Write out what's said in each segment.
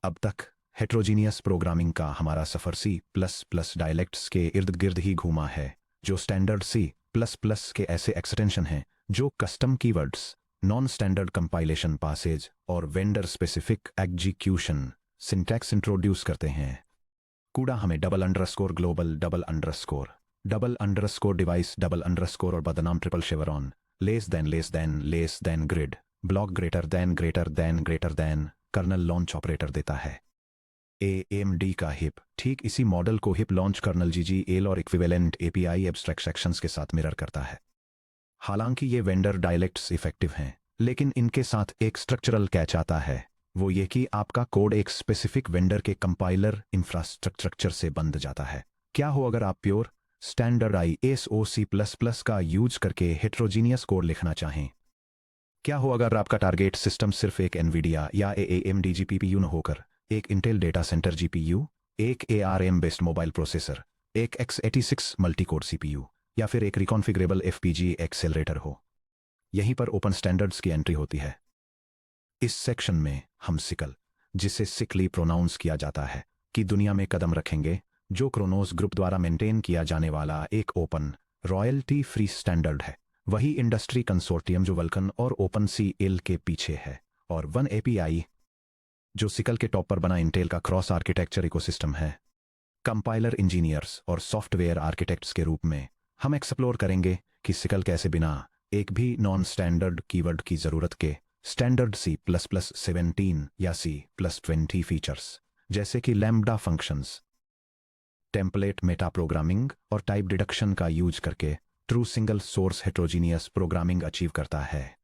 अब तक heterogeneous programming का हमारा सफ़र सी प्लस प्लस डायलेक्ट्स के इर्द गिर्द ही घूमा है, जो स्टैंडर्ड सी प्लस प्लस के ऐसे एक्सटेंशन हैं जो custom keywords, non standard compilation passes और vendor specific execution syntax introduce करते हैं। कूड़ा हमें double underscore global double underscore device double underscore और बदनाम triple chevron less than grid block greater than kernel launch operator देता है। AMD का HIP ठीक इसी मॉडल को हिप लॉन्च कर्नल GGL और इक्विवेलेंट API एब्स्ट्रैक्ट सेक्शंस के साथ मिरर करता है। हालांकि ये वेंडर डायलेक्ट्स इफेक्टिव हैं, लेकिन इनके साथ एक स्ट्रक्चरल कैच आता है। वो ये कि आपका कोड एक स्पेसिफिक वेंडर के कंपाइलर इंफ्रास्ट्रक्चर से बंध जाता है। क्या हो अगर आप प्योर स्टैंडर्ड ISO++ का यूज करके हेट्रोजीनियस कोड लिखना चाहें? क्या हो अगर आपका टारगेट सिस्टम सिर्फ एक NVIDIA या AMD GPU न होकर एक इंटेल डेटा सेंटर GPU, एक ARM बेस्ड मोबाइल प्रोसेसर, एक x86 मल्टीकोर CPU या फिर एक रिकॉन्फिगरेबल FPGA एक्सेलरेटर हो? यहीं पर ओपन स्टैंडर्ड्स की एंट्री होती है। इस सेक्शन में हम सिकल, जिसे सिकली प्रोनाउंस किया जाता है, की दुनिया में कदम रखेंगे, जो क्रोनोस ग्रुप द्वारा मेंटेन किया जाने वाला एक ओपन रॉयल्टी फ्री स्टैंडर्ड है। वही इंडस्ट्री कंसोर्टियम जो वल्कन और OpenCL के पीछे है, और वन API जो सिकल के टॉप पर बना इंटेल का क्रॉस आर्किटेक्चर इकोसिस्टम है। कंपाइलर इंजीनियर्स और सॉफ्टवेयर आर्किटेक्ट्स के रूप में हम एक्सप्लोर करेंगे कि सिकल कैसे बिना एक भी नॉन स्टैंडर्ड कीवर्ड की जरूरत के स्टैंडर्ड C++17 या C+20 फीचर्स जैसे कि lambda functions, template meta programming और टाइप डिडक्शन का यूज करके true single source heterogeneous programming achieve करता है।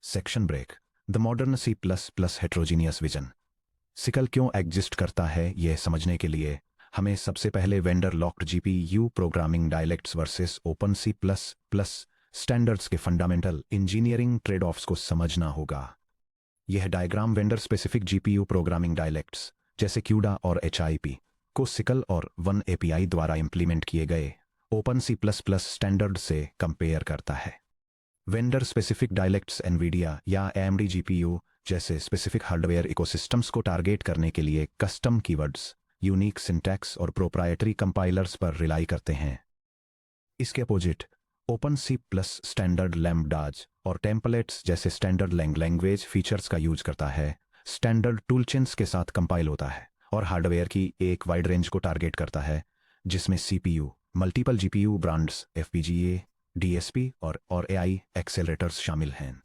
Section break, the modern C++ heterogeneous vision. SYCL क्यों एग्जिस्ट करता है, यह समझने के लिए हमें सबसे पहले vendor locked GPU programming dialects versus open C++ standards के फंडामेंटल इंजीनियरिंग ट्रेड ऑफ्स को समझना होगा। यह diagram vendor specific GPU programming dialects जैसे CUDA और HIP को सिकल और वन API द्वारा इंप्लीमेंट किए गए ओपन C++ स्टैंडर्ड से कंपेयर करता है। वेंडर स्पेसिफिक डायलेक्ट्स NVIDIA या AMD GPU जैसे स्पेसिफिक हार्डवेयर इकोसिस्टम्स को टारगेट करने के लिए कस्टम कीवर्ड्स, यूनिक सिंटैक्स और प्रोप्राइटरी कंपाइलर्स पर रिलाई करते हैं। इसके अपोजिट ओपन C+ स्टैंडर्ड लैम्ब्डाज और टेम्पलेट्स जैसे स्टैंडर्ड लैंग्वेज फीचर्स का यूज करता है, स्टैंडर्ड टूलचेन्स के साथ कंपाइल होता है और हार्डवेयर की एक वाइड रेंज को टारगेट करता है, जिसमें CPU, multiple GPU brands, FPGA, DSP और AI एक्सेलरेटर्स शामिल हैं।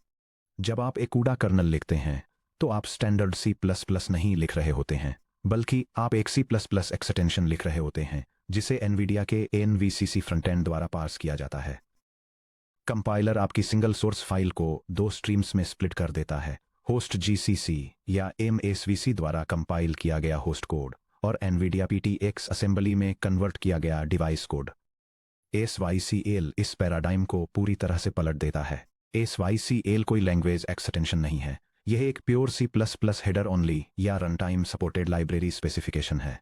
जब आप एक कूड़ा कर्नल लिखते हैं, तो आप स्टैंडर्ड C++ नहीं लिख रहे होते हैं, बल्कि आप एक C++ एक्सटेंशन लिख रहे होते हैं, जिसे NVIDIA के NVCC फ्रंटएंड द्वारा पार्स किया जाता है। कंपाइलर आपकी सिंगल सोर्स फाइल को दो स्ट्रीम्स में स्प्लिट कर देता है, होस्ट GCC या MSVC द्वारा कंपाइल किया गया होस्ट कोड और NVIDIA PTX असेंबली में कन्वर्ट किया गया डिवाइस कोड। SYCL इस पैराडाइम को पूरी तरह से पलट देता है। SYCL कोई लैंग्वेज एक्सटेंशन नहीं है, यह एक प्योर C++ हेडर ओनली या run time supported library specification है।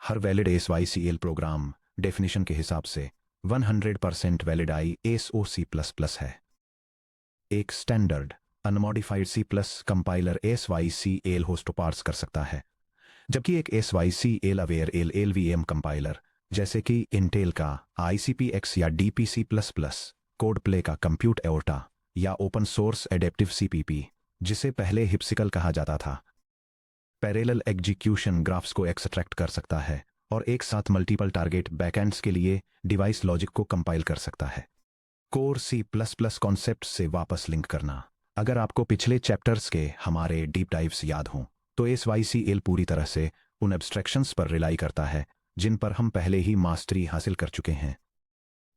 हर वैलिड SYCL प्रोग्राम डेफिनेशन के हिसाब से 100% वैलिड ISO++ है। एक standard unmodified C+ compiler SYCL host parse कर सकता है, जबकि एक SYCL अवेयर LLVM कंपाइलर जैसे कि इंटेल का ICPX या DPC++, कोड प्ले का कंप्यूट एओर्टा या ओपन सोर्स एडेप्टिव CPP, जिसे पहले हिप्सिकल कहा जाता था, पैरेलल एग्जीक्यूशन ग्राफ्स को एक्सट्रैक्ट कर सकता है और एक साथ मल्टीपल टारगेट बैकएंड्स के लिए डिवाइस लॉजिक को कंपाइल कर सकता है। कोर C++ कॉन्सेप्ट से वापस लिंक करना। अगर आपको पिछले चैप्टर्स के हमारे डीप डाइव्स याद हों, तो SYCL पूरी तरह से उन एब्स्ट्रैक्शंस पर रिलाई करता है जिन पर हम पहले ही मास्टरी हासिल कर चुके हैं।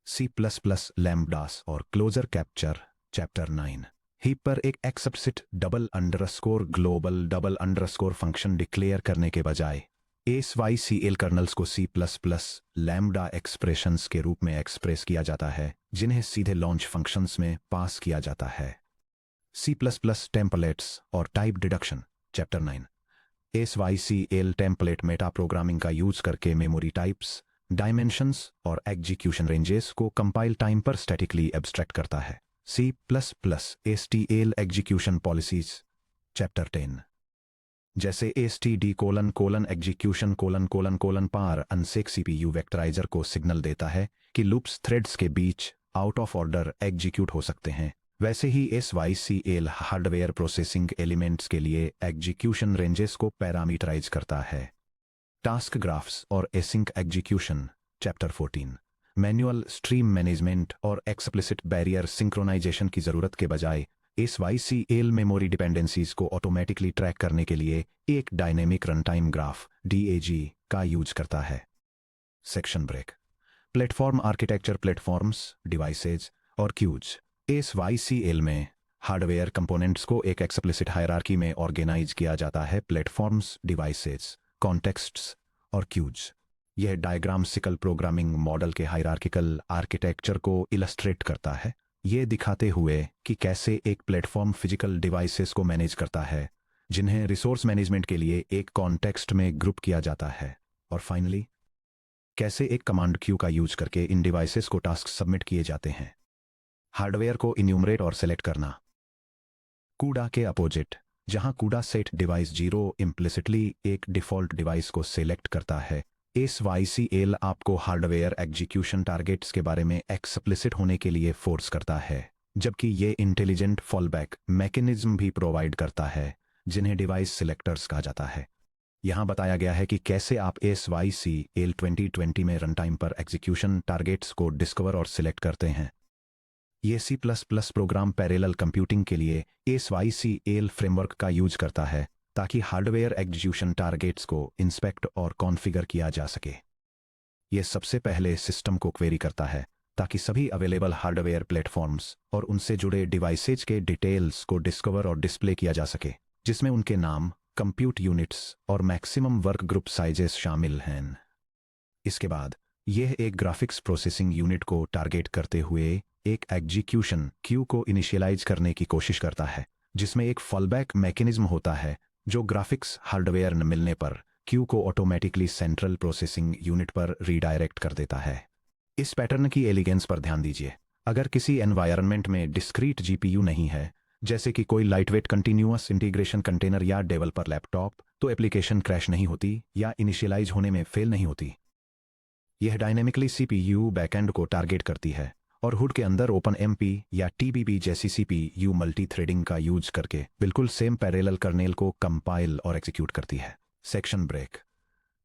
C++ लैम्ब्डास और क्लोजर कैप्चर चैप्टर 9 हीप पर एक explicit double underscore global double underscore function declare करने के बजाय SYCL कर्नल्स को C++ लैम्ब्डा एक्सप्रेशंस के रूप में एक्सप्रेस किया जाता है, जिन्हें सीधे लॉन्च फंक्शंस में पास किया जाता है। C++ टेम्पलेट्स और type deduction chapter 9 SYCL template meta programming का यूज करके मेमोरी टाइप्स, डायमेंशंस और एग्जीक्यूशन रेंजेस को कंपाइल टाइम पर स्टैटिकली एब्स्ट्रैक्ट करता है। C++ STL execution policies chapter 10 जैसे std::::::: पार अनसेक CPU वेक्टराइजर को सिग्नल देता है कि लूप्स थ्रेड्स के बीच आउट ऑफ ऑर्डर एग्जीक्यूट हो सकते हैं। वैसे ही SYCL हार्डवेयर प्रोसेसिंग एलिमेंट्स के लिए एग्जीक्यूशन रेंजेस को पैरामीटराइज करता है। टास्क ग्राफ्स और async execution chapter 14 manual stream management और एक्सप्लिसिट बैरियर सिंक्रोनाइजेशन की ज़रूरत के बजाय SYCL मेमोरी डिपेंडेंसीज को ऑटोमेटिकली ट्रैक करने के लिए एक डायनेमिक रनटाइम ग्राफ DAG का यूज करता है। Section break. Platform architecture platforms, devices और क्यूज। SYCL में हार्डवेयर कंपोनेंट्स को एक एक्सप्लिसिट हायरार्की में ऑर्गेनाइज किया जाता है: प्लेटफॉर्म्स, डिवाइसेज, कॉन्टेक्स्ट्स और क्यूज। यह डायग्राम सिकल प्रोग्रामिंग मॉडल के हायरार्किकल आर्किटेक्चर को इलस्ट्रेट करता है, ये दिखाते हुए कि कैसे एक प्लेटफॉर्म फिजिकल डिवाइसेस को मैनेज करता है जिन्हें रिसोर्स मैनेजमेंट के लिए एक कॉन्टेक्स्ट में ग्रुप किया जाता है, और फाइनली कैसे एक कमांड क्यू का यूज करके इन डिवाइसेस को टास्क सबमिट किए जाते हैं। हार्डवेयर को इन्यूमरेट और सेलेक्ट करना। कूडा के अपोजिट, जहां कूडा सेट डिवाइस 0 इम्प्लिसिटली एक डिफॉल्ट डिवाइस को सेलेक्ट करता है, SYCL आपको हार्डवेयर एग्जीक्यूशन टारगेट्स के बारे में एक्सप्लिसिट होने के लिए फोर्स करता है, जबकि ये इंटेलिजेंट फॉलबैक मैकेनिज्म भी प्रोवाइड करता है जिन्हें डिवाइस सिलेक्टर्स कहा जाता है। यहाँ बताया गया है कि कैसे आप SYCL 2020 में रनटाइम पर एग्जीक्यूशन टारगेट्स को डिस्कवर और सिलेक्ट करते हैं। ये C++ प्रोग्राम पैरेलल कंप्यूटिंग के लिए SYCL फ्रेमवर्क का यूज करता है ताकि हार्डवेयर एग्जीक्यूशन टारगेट्स को इंस्पेक्ट और कॉन्फ़िगर किया जा सके। यह सबसे पहले सिस्टम को क्वेरी करता है ताकि सभी अवेलेबल हार्डवेयर प्लेटफॉर्म्स और उनसे जुड़े डिवाइसेज के डिटेल्स को डिस्कवर और डिस्प्ले किया जा सके, जिसमें उनके नाम, कंप्यूट यूनिट्स और मैक्सिमम वर्क ग्रुप साइजेस शामिल हैं। इसके बाद यह एक ग्राफिक्स प्रोसेसिंग यूनिट को टारगेट करते हुए एक एग्जीक्यूशन क्यू को इनिशियलाइज करने की कोशिश करता है, जिसमें एक फॉलबैक मैकेनिज्म होता है जो ग्राफिक्स हार्डवेयर न मिलने पर क्यू को ऑटोमेटिकली सेंट्रल प्रोसेसिंग यूनिट पर रीडायरेक्ट कर देता है। इस पैटर्न की एलिगेंस पर ध्यान दीजिए। अगर किसी एनवायरनमेंट में डिस्क्रीट GPU नहीं है, जैसे कि कोई लाइटवेट कंटिन्यूअस इंटीग्रेशन कंटेनर या डेवलपर लैपटॉप, तो एप्लीकेशन क्रैश नहीं होती या इनिशियलाइज होने में फेल नहीं होती। यह डायनेमिकली CPU बैकएंड को टारगेट करती है और हुड के अंदर OpenMP या TBP जैसी CPU मल्टीथ्रेडिंग का यूज करके बिल्कुल सेम पैरेलल कर्नेल को कंपाइल और एग्जीक्यूट करती है। Section break.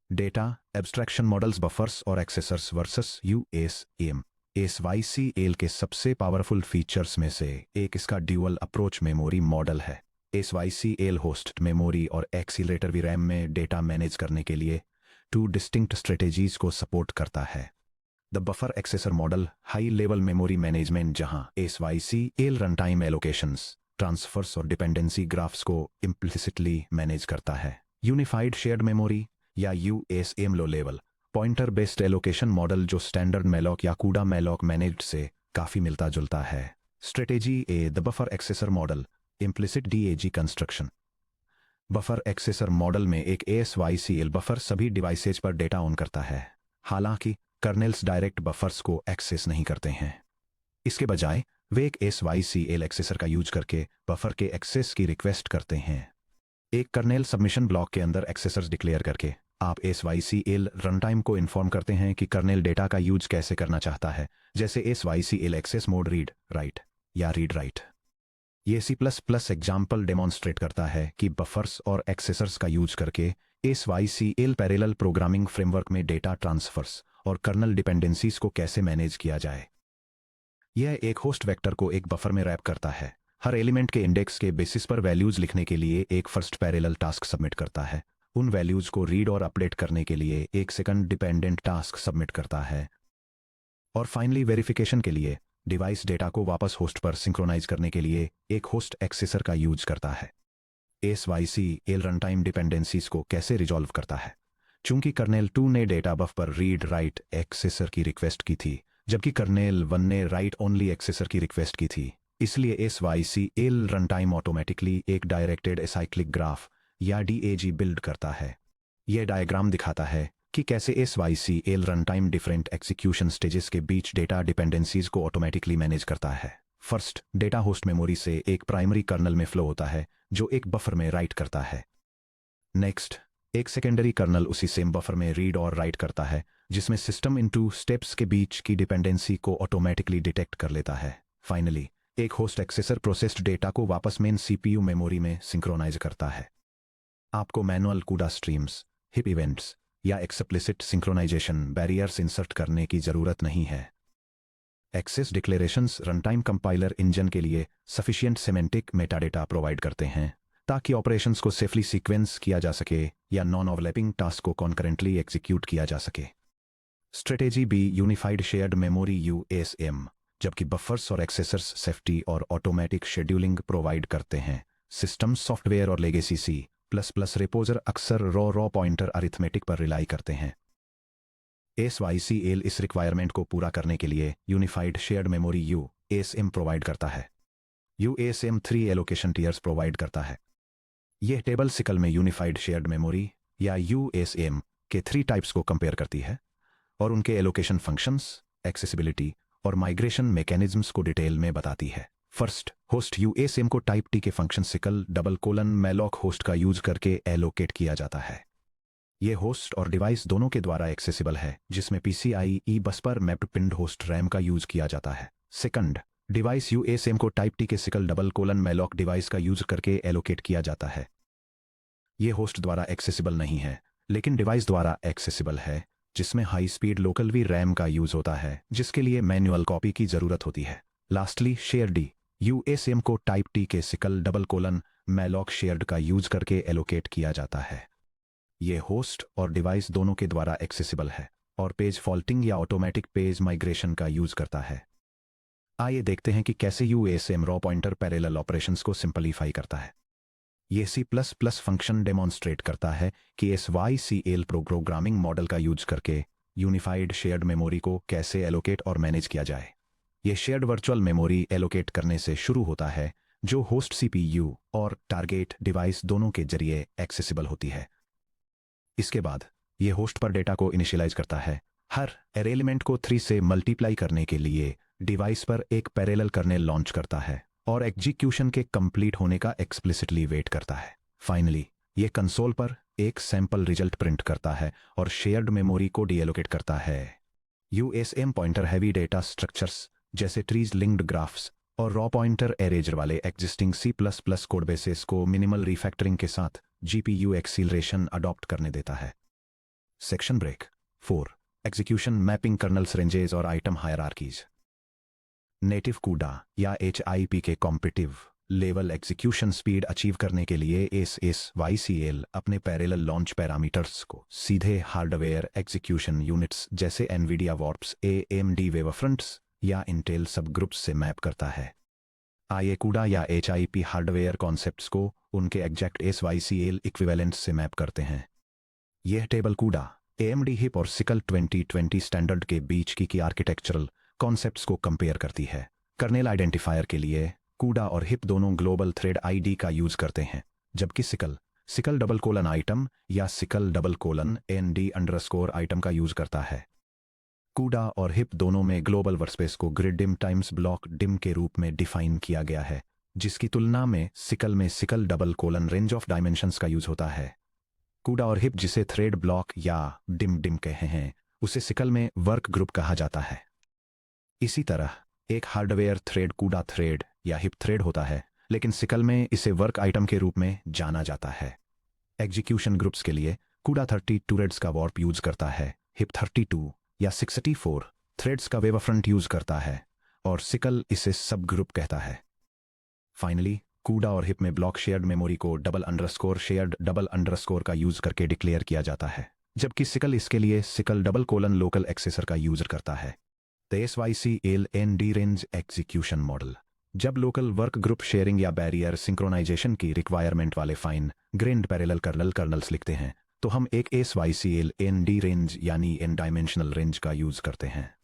Data abstraction models, buffers और एक्सेसर्स वर्सेस USM। SYCL के सबसे पावरफुल फीचर्स में से एक इसका ड्यूअल अप्रोच मेमोरी मॉडल है। SYCL होस्ट मेमोरी और एक्सीलरेटर VRAM में डेटा मैनेज करने के लिए 2 डिस्टिंक्ट स्ट्रेटेजीज को सपोर्ट करता है। The buffer एक्सेसर model, high level memory management, जहां SYCL रनटाइम एलोकेशंस, ट्रांसफर्स और डिपेंडेंसी ग्राफ्स को इम्प्लिसिटली मैनेज करता है। यूनिफाइड शेयर्ड मेमोरी या USM low level pointer based allocation model, जो स्टैंडर्ड मेलॉक या कूडा मेलॉक मैनेज्ड से काफी मिलता जुलता है। Strategy A, the buffer एक्सेसर model, implicit DAG construction. Buffer एक्सेसर model में एक SYCL बफर सभी डिवाइसेज पर डेटा ऑन करता है, हालांकि कर्नेल्स डायरेक्ट बफर्स को एक्सेस नहीं करते हैं। इसके बजाय वे एक SYCL एक्सेसर का यूज करके बफर के एक्सेस की रिक्वेस्ट करते हैं। एक कर्नेल सबमिशन ब्लॉक के अंदर एक्सेसर्स डिक्लेयर करके आप SYCL रनटाइम को इन्फॉर्म करते हैं कि कर्नेल डेटा का यूज कैसे करना चाहता है, जैसे SYCL access mode read write या रीड राइट। ये C++ एग्जाम्पल डेमॉन्स्ट्रेट करता है कि बफर्स और एक्सेसर्स का यूज करके SYCL पैरेलल प्रोग्रामिंग फ्रेमवर्क में डेटा ट्रांसफर्स और कर्नल डिपेंडेंसीज को कैसे मैनेज किया जाए। यह एक होस्ट वेक्टर को एक बफर में रैप करता है, हर एलिमेंट के इंडेक्स के बेसिस पर वैल्यूज लिखने के लिए एक फर्स्ट पैरेलल टास्क सबमिट करता है, उन वैल्यूज को रीड और अपडेट करने के लिए एक सेकंड डिपेंडेंट टास्क सबमिट करता है, और फाइनली वेरिफिकेशन के लिए डिवाइस डेटा को वापस होस्ट पर सिंक्रोनाइज करने के लिए एक होस्ट एक्सेसर का यूज करता है। SYCL रनटाइम डिपेंडेंसीज को कैसे रिजॉल्व करता है? चूंकि कर्नेल 2 ने डेटा बफ पर रीड राइट एक्सेसर की रिक्वेस्ट की थी, जबकि कर्नेल 1 ने राइट ओनली एक्सेसर की रिक्वेस्ट की थी, इसलिए SYCL रनटाइम ऑटोमेटिकली एक डायरेक्टेड एसाइक्लिक ग्राफ या DAG बिल्ड करता है। यह डायग्राम दिखाता है कि कैसे SYCL runtime different execution stages के बीच डेटा डिपेंडेंसीज को ऑटोमेटिकली मैनेज करता है। फर्स्ट, डेटा होस्ट मेमोरी से एक प्राइमरी कर्नल में फ्लो होता है जो एक बफर में राइट करता है। नेक्स्ट, एक सेकेंडरी कर्नल उसी सेम बफर में रीड और राइट करता है, जिसमें सिस्टम इनटू स्टेप्स के बीच की डिपेंडेंसी को ऑटोमेटिकली डिटेक्ट कर लेता है। फाइनली, एक होस्ट एक्सेसर प्रोसेस्ड डेटा को वापस मेन सीपीयू मेमोरी में सिंक्रोनाइज करता है। आपको manual CUDA streams, HIP events या एक्सप्लिसिट सिंक्रोनाइजेशन बैरियर्स इंसर्ट करने की जरूरत नहीं है। Access declarations runtime compiler engine के लिए सफिशिएंट सेमेंटिक मेटाडेटा प्रोवाइड करते हैं ताकि ऑपरेशंस को सेफली सीक्वेंस किया जा सके या नॉन ओवरलैपिंग टास्क को कॉन्करेंटली एग्जीक्यूट किया जा सके। Strategy B, unified shared memory USM. जबकि बफर्स और एक्सेसर्स सेफ्टी और ऑटोमेटिक शेड्यूलिंग प्रोवाइड करते हैं, सिस्टम सॉफ्टवेयर और legacy C plus plus repos अक्सर रॉ पॉइंटर अरिथमेटिक पर रिलाई करते हैं। SYCL इस रिक्वायरमेंट को पूरा करने के लिए unified shared memory UASM provide करता है। UASM 3 एलोकेशन टीयर्स प्रोवाइड करता है। यह टेबल सिकल में यूनिफाइड शेयर्ड मेमोरी या UASM के 3 टाइप्स को कंपेयर करती है और उनके एलोकेशन फंक्शंस, एक्सेसिबिलिटी और माइग्रेशन मैकेनिज्म्स को डिटेल में बताती है। फर्स्ट, होस्ट UASM को टाइप टी के फंक्शन सिकल :malloc होस्ट का यूज करके एलोकेट किया जाता है। यह होस्ट और डिवाइस दोनों के द्वारा एक्सेसिबल है, जिसमें PCIe बस पर मैप्ड पिंड होस्ट रैम का यूज किया जाता है। सेकंड, डिवाइस UASM को टाइप टी के सिकल :malloc डिवाइस का यूज करके एलोकेट किया जाता है। यह होस्ट द्वारा एक्सेसिबल नहीं है, लेकिन डिवाइस द्वारा एक्सेसिबल है, जिसमें high speed local V RAM का यूज होता है, जिसके लिए मैनुअल कॉपी की जरूरत होती है। लास्टली, शेयर डी UASM को टाइप टी के सिकल :malloc शेयर्ड का यूज करके एलोकेट किया जाता है। यह होस्ट और डिवाइस दोनों के द्वारा एक्सेसिबल है और पेज फॉल्टिंग या ऑटोमेटिक पेज माइग्रेशन का यूज करता है। आइए देखते हैं कि कैसे UASM raw pointer parallel operations को सिंपलीफाई करता है। यह C++ फंक्शन डेमोन्स्ट्रेट करता है कि SYCL प्रोग्रामिंग मॉडल का यूज करके यूनिफाइड शेयर्ड मेमोरी को कैसे एलोकेट और मैनेज किया जाए। यह शेयर्ड वर्चुअल मेमोरी एलोकेट करने से शुरू होता है, जो होस्ट CPU और टारगेट डिवाइस दोनों के जरिए एक्सेसिबल होती है। इसके बाद यह होस्ट पर डेटा को इनिशियलाइज करता है। हर एरे एलिमेंट को 3 से मल्टीप्लाई करने के लिए डिवाइस पर एक पैरेलल कर्नेल लॉन्च करता है और एग्जीक्यूशन के कंप्लीट होने का एक्सप्लिसिटली वेट करता है। फाइनली, यह कंसोल पर एक सैंपल रिजल्ट प्रिंट करता है और शेयर्ड मेमोरी को डीएलोकेट करता है। UASM pointer heavy data structures जैसे ट्रीज, लिंक्ड ग्राफ्स और रॉ पॉइंटर एरेजर वाले एग्जिस्टिंग C++ कोड बेसेस को मिनिमल रिफैक्टरिंग के साथ GPU एक्सीलरेशन अडॉप्ट करने देता है। Section break 4, execution mapping kernels ranges और आइटम हायरार्कीज। नेटिव कूडा या HIP के competitive level execution speed achieve करने के लिए SYCL अपने पैरेलल लॉन्च पैरामीटर्स को सीधे हार्डवेयर एग्जीक्यूशन यूनिट्स जैसे NVIDIA वॉर्प्स, AMD वेवफ्रंट्स या इंटेल सबग्रुप्स से मैप करता है। आइए कूडा या HIP हार्डवेयर कॉन्सेप्ट्स को उनके एग्जैक्ट SYCL इक्विवेलेंट्स से मैप करते हैं। यह टेबल कूडा, AMD हिप और सिकल 2020 स्टैंडर्ड के बीच की आर्किटेक्चरल कॉन्सेप्ट्स को कंपेयर करती है। कर्नेल आइडेंटिफायर के लिए कूडा और हिप दोनों ग्लोबल थ्रेड ID का यूज करते हैं, जबकि सिकल :item या सिकल :ND_ आइटम का यूज करता है। कूडा और हिप दोनों में ग्लोबल वर्कस्पेस को grid dim times block dim के रूप में डिफाइन किया गया है, जिसकी तुलना में सिकल रेंज ऑफ डायमेंशंस का यूज होता है। कूडा और हिप जिसे थ्रेड ब्लॉक या डिम कहे हैं, उसे सिकल में वर्क ग्रुप कहा जाता है। इसी तरह एक हार्डवेयर थ्रेड कूडा थ्रेड या हिप थ्रेड होता है, लेकिन सिकल में इसे वर्क आइटम के रूप में जाना जाता है। एग्जीक्यूशन ग्रुप्स के लिए कूडा 32 थ्रेड्स का वॉर्प यूज करता है, हिप 32 या 64 थ्रेड्स का वेवफ्रंट यूज करता है और सिकल इसे सब ग्रुप कहता है। फाइनली, कूडा और हिप में ब्लॉक शेयर्ड मेमोरी को shared_का यूज करके डिक्लेयर किया जाता है, जबकि सिकल इसके लिए सिकल लोकल एक्सेसर का यूज करता है। SYCL ND range execution model. जब लोकल वर्क ग्रुप शेयरिंग या बैरियर सिंक्रोनाइजेशन की रिक्वायरमेंट वाले फाइन ग्रेन्ड पैरेलल कर्नल्स लिखते हैं, तो हम एक SYCL ND रेंज यानी n डायमेंशनल रेंज का यूज करते हैं।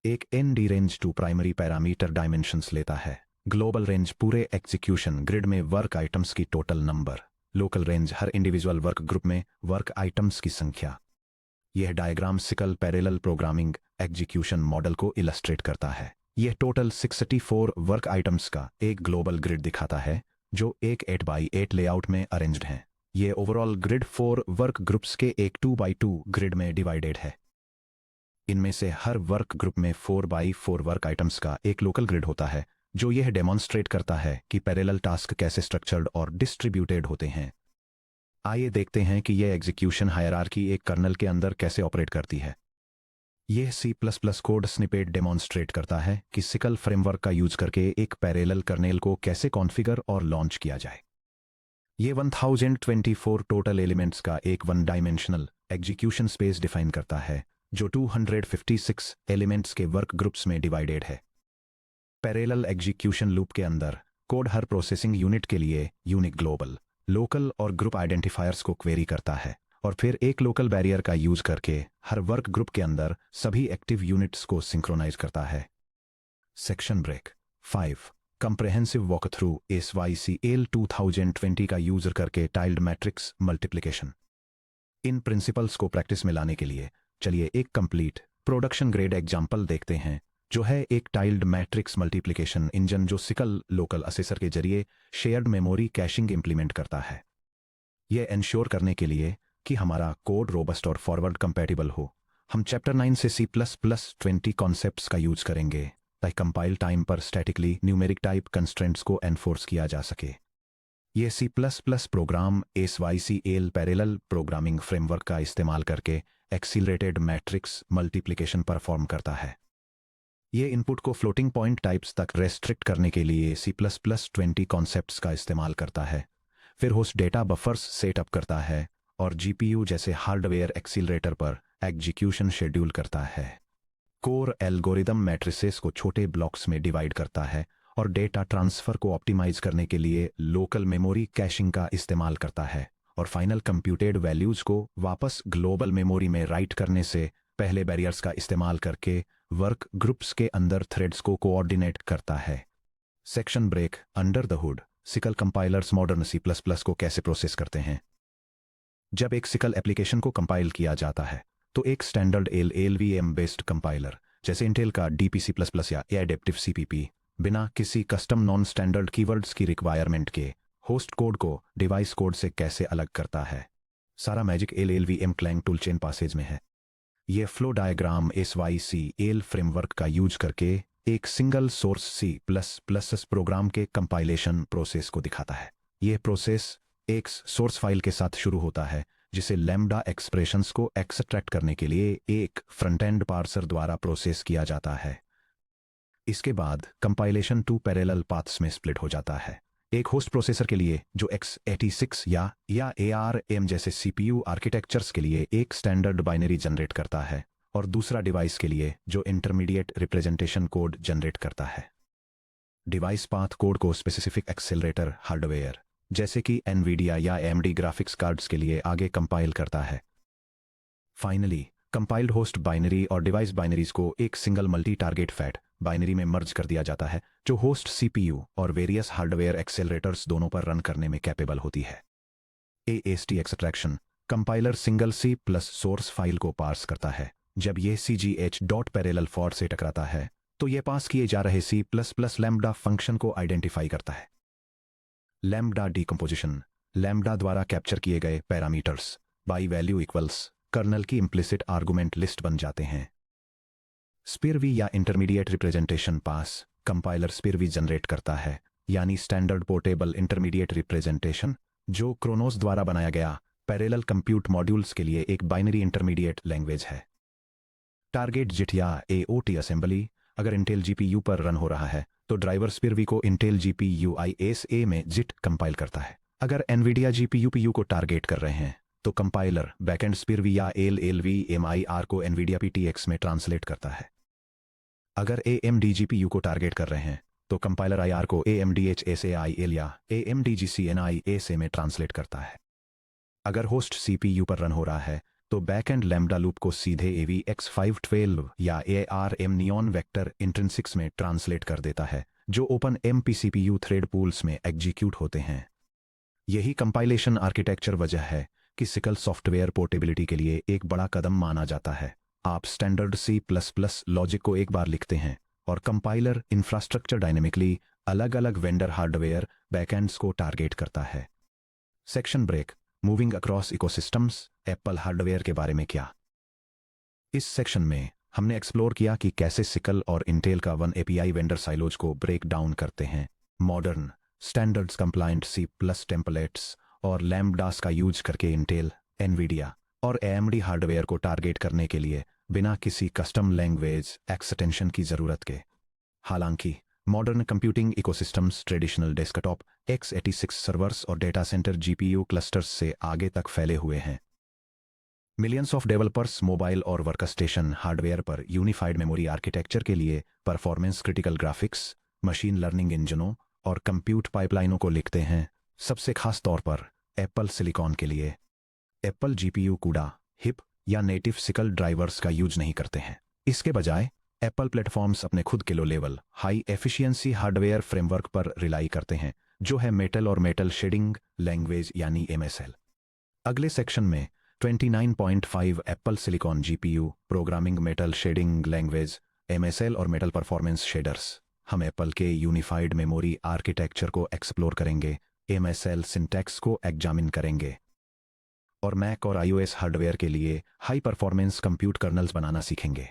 एक ND range 2 primary parameter dimensions लेता है। ग्लोबल रेंज पूरे एग्जीक्यूशन ग्रिड में वर्क आइटम्स की टोटल नंबर, लोकल रेंज हर इंडिविजुअल वर्क ग्रुप में वर्क आइटम्स की संख्या। यह diagram sickle parallel programming execution model को इलस्ट्रेट करता है। यह टोटल 64 वर्क आइटम्स का एक ग्लोबल ग्रिड दिखाता है, जो एक 8x8 लेआउट में अरेंज्ड हैं। ये ओवरऑल ग्रिड 4 वर्क ग्रुप्स के एक 2x2 ग्रिड में डिवाइडेड है। इनमें से हर वर्क ग्रुप में 4x4 वर्क आइटम्स का एक लोकल ग्रिड होता है, जो यह डेमोन्स्ट्रेट करता है कि पैरेलल टास्क कैसे स्ट्रक्चर्ड और डिस्ट्रीब्यूटेड होते हैं। आइए देखते हैं कि यह एग्जीक्यूशन हायरार्की एक कर्नल के अंदर कैसे ऑपरेट करती है। यह C++ कोड स्निपेट डेमोन्स्ट्रेट करता है कि सिकल फ्रेमवर्क का यूज करके एक पैरेलल कर्नेल को कैसे कॉन्फ़िगर और लॉन्च किया जाए। ये 1024 टोटल एलिमेंट्स का एक one dimensional execution space define करता है, जो 256 एलिमेंट्स के वर्क ग्रुप्स में डिवाइडेड है। पैरेलल एग्जीक्यूशन लूप के अंदर कोड हर प्रोसेसिंग यूनिट के लिए यूनिक ग्लोबल, लोकल और ग्रुप आइडेंटिफायर्स को क्वेरी करता है और फिर एक लोकल बैरियर का यूज करके हर वर्क ग्रुप के अंदर सभी एक्टिव यूनिट्स को सिंक्रोनाइज करता है। Section break 5 comprehensive walkthrough SYCL 2020 का यूजर करके टाइल्ड मैट्रिक्स मल्टीप्लिकेशन। इन प्रिंसिपल्स को प्रैक्टिस में लाने के लिए चलिए एक कंप्लीट प्रोडक्शन ग्रेड एग्जाम्पल देखते हैं, जो है एक टाइल्ड मैट्रिक्स मल्टीप्लिकेशन इंजन जो सिकल लोकल असेसर के जरिए शेयर्ड मेमोरी कैशिंग इंप्लीमेंट करता है। यह इंश्योर करने के लिए कि हमारा कोड रोबस्ट और फॉरवर्ड कंपैटिबल हो, हम चैप्टर 9 से C++20 कॉन्सेप्ट्स का यूज करेंगे ताकि कंपाइल टाइम पर स्टैटिकली न्यूमेरिक टाइप कंस्ट्रेंट्स को एनफोर्स किया जा सके। यह C++ program SYCL parallel programming framework का इस्तेमाल करके एक्सीलरेटेड मैट्रिक्स मल्टीप्लिकेशन परफॉर्म करता है। ये इनपुट को फ्लोटिंग पॉइंट टाइप्स तक रेस्ट्रिक्ट करने के लिए C++20 कॉन्सेप्ट्स का इस्तेमाल करता है, फिर होस्ट डेटा बफर्स सेटअप करता है और GPU जैसे हार्डवेयर एक्सीलरेटर पर एग्जीक्यूशन शेड्यूल करता है। कोर एल्गोरिदम मैट्रिसेस को छोटे ब्लॉक्स में डिवाइड करता है और डेटा ट्रांसफर को ऑप्टिमाइज करने के लिए लोकल मेमोरी कैशिंग का इस्तेमाल करता है और फाइनल कंप्यूटेड वैल्यूज को वापस ग्लोबल मेमोरी में राइट करने से पहले बैरियर्स का इस्तेमाल करके वर्क ग्रुप्स के अंदर थ्रेड्स को कोऑर्डिनेट करता है। Section break under the hood SYCL compilers modern C++ को कैसे प्रोसेस करते हैं। जब एक सिकल एप्लीकेशन को कंपाइल किया जाता है तो एक स्टैंडर्ड LLVM बेस्ड कंपाइलर जैसे इंटेल का DP++ या एडेप्टिव CPP बिना किसी कस्टम नॉन स्टैंडर्ड कीवर्ड्स की रिक्वायरमेंट के होस्ट कोड को डिवाइस कोड से कैसे अलग करता है। सारा magic LLVM Clang toolchain passes में है। यह फ्लो डायग्राम SYCL फ्रेमवर्क का यूज करके एक सिंगल सोर्स C++ प्रोग्राम के कंपाइलेशन प्रोसेस को दिखाता है। यह प्रोसेस एक सोर्स फाइल के साथ शुरू होता है जिसे लैम्डा एक्सप्रेशंस को एक्सट्रैक्ट करने के लिए एक फ्रंट एंड पार्सर द्वारा प्रोसेस किया जाता है। इसके बाद कंपाइलेशन 2 पैरेलल पाथ्स में स्प्लिट हो जाता है, एक होस्ट प्रोसेसर के लिए जो x86 या ARM जैसे CPU आर्किटेक्चर्स के लिए एक स्टैंडर्ड बाइनरी जनरेट करता है और दूसरा डिवाइस के लिए जो इंटरमीडिएट रिप्रेजेंटेशन कोड जनरेट करता है। डिवाइस पाथ कोड को स्पेसिफिक एक्सेलरेटर हार्डवेयर जैसे कि NVIDIA या AMD ग्राफिक्स कार्ड्स के लिए आगे कंपाइल करता है। फाइनली कंपाइल्ड होस्ट बाइनरी और डिवाइस बाइनरीज को एक single multi target fat binary में मर्ज कर दिया जाता है, जो होस्ट CPU और वेरियस हार्डवेयर एक्सेलरेटर्स दोनों पर रन करने में कैपेबल होती है। AST extraction compiler single C+ source file को पार्स करता है। जब यह CGH.parallel फॉर से टकराता है तो यह पास किए जा रहे C++ लैम्बडा फंक्शन को आइडेंटिफाई करता है। लैम्बडा डिकम्पोजिशन लैम्बडा द्वारा कैप्चर किए गए parameters by value equals kernel की इम्प्लिसिट आर्गुमेंट लिस्ट बन जाते हैं। स्पिरवी या intermediate representation pass compiler SPIRV generate करता है, यानी स्टैंडर्ड पोर्टेबल इंटरमीडिएट रिप्रेजेंटेशन, जो क्रोनोस द्वारा बनाया गया पैरेलल कंप्यूट मॉड्यूल्स के लिए एक बाइनरी इंटरमीडिएट लैंग्वेज है। टारगेट जिट या AOT असेंबली अगर इंटेल GPU पर रन हो रहा है तो ड्राइवर स्पिरवी को इंटेल GPU ISA में जिट कंपाइल करता है। अगर NVIDIA GPU को टारगेट कर रहे हैं तो कंपाइलर बैकएंड स्पिरवी या LLVMIR को NVIDIA PTX में ट्रांसलेट करता है। अगर AMD GPU को टारगेट कर रहे हैं तो कंपाइलर IR को AMD HSAIL या AMD GCNI में ट्रांसलेट करता है। अगर होस्ट CPU पर रन हो रहा है तो बैकएंड लैम्बडा लूप को सीधे AVX512 या ARM नियॉन वेक्टर इंट्रिंसिक्स में ट्रांसलेट कर देता है, जो ओपन MPCPU थ्रेड पूल्स में एग्जीक्यूट होते हैं। यही कंपाइलेशन आर्किटेक्चर वजह है कि सिकल सॉफ्टवेयर पोर्टेबिलिटी के लिए एक बड़ा कदम माना जाता है। आप स्टैंडर्ड C++ लॉजिक को एक बार लिखते हैं और कंपाइलर इंफ्रास्ट्रक्चर डायनेमिकली अलग अलग वेंडर हार्डवेयर बैकएंड्स को टारगेट करता है। Section break moving across ecosystems, Apple hardware के बारे में क्या। इस सेक्शन में हमने एक्सप्लोर किया कि कैसे सिकल और इंटेल का वन एपीआई वेंडर साइलोज को ब्रेक डाउन करते हैं। Modern standards compliant C plus templates और लैम्बडास का यूज करके इंटेल, एनवीडिया और एएमडी हार्डवेयर को टारगेट करने के लिए बिना किसी कस्टम लैंग्वेज एक्सटेंशन की ज़रूरत के। हालांकि modern computing ecosystems traditional desktop x86 servers और डेटा सेंटर जीपीयू क्लस्टर्स से आगे तक फैले हुए हैं। मिलियंस ऑफ डेवलपर्स मोबाइल और वर्कस्टेशन हार्डवेयर पर यूनिफाइड मेमोरी आर्किटेक्चर के लिए performance critical graphics, machine learning इंजनों और कंप्यूट पाइपलाइनों को लिखते हैं, सबसे खास तौर पर एप्पल सिलिकॉन के लिए। एप्पल जीपीयू कूडा, हिप या नेटिव सिकल ड्राइवर्स का यूज नहीं करते हैं। इसके बजाय एप्पल प्लेटफॉर्म्स अपने खुद के low level high efficiency hardware framework पर रिलाई करते हैं, जो है मेटल और मेटल शेडिंग लैंग्वेज यानी एमएसएल। अगले सेक्शन में 29.5 Apple silicon GPU programming metal shading language MSL और मेटल परफॉर्मेंस शेडर्स। हम एप्पल के यूनिफाइड मेमोरी आर्किटेक्चर को एक्सप्लोर करेंगे, एमएसएल सिंटैक्स को एग्जामिन करेंगे और मैक और आईओएस हार्डवेयर के लिए हाई परफॉर्मेंस कंप्यूट कर्नल्स बनाना सीखेंगे।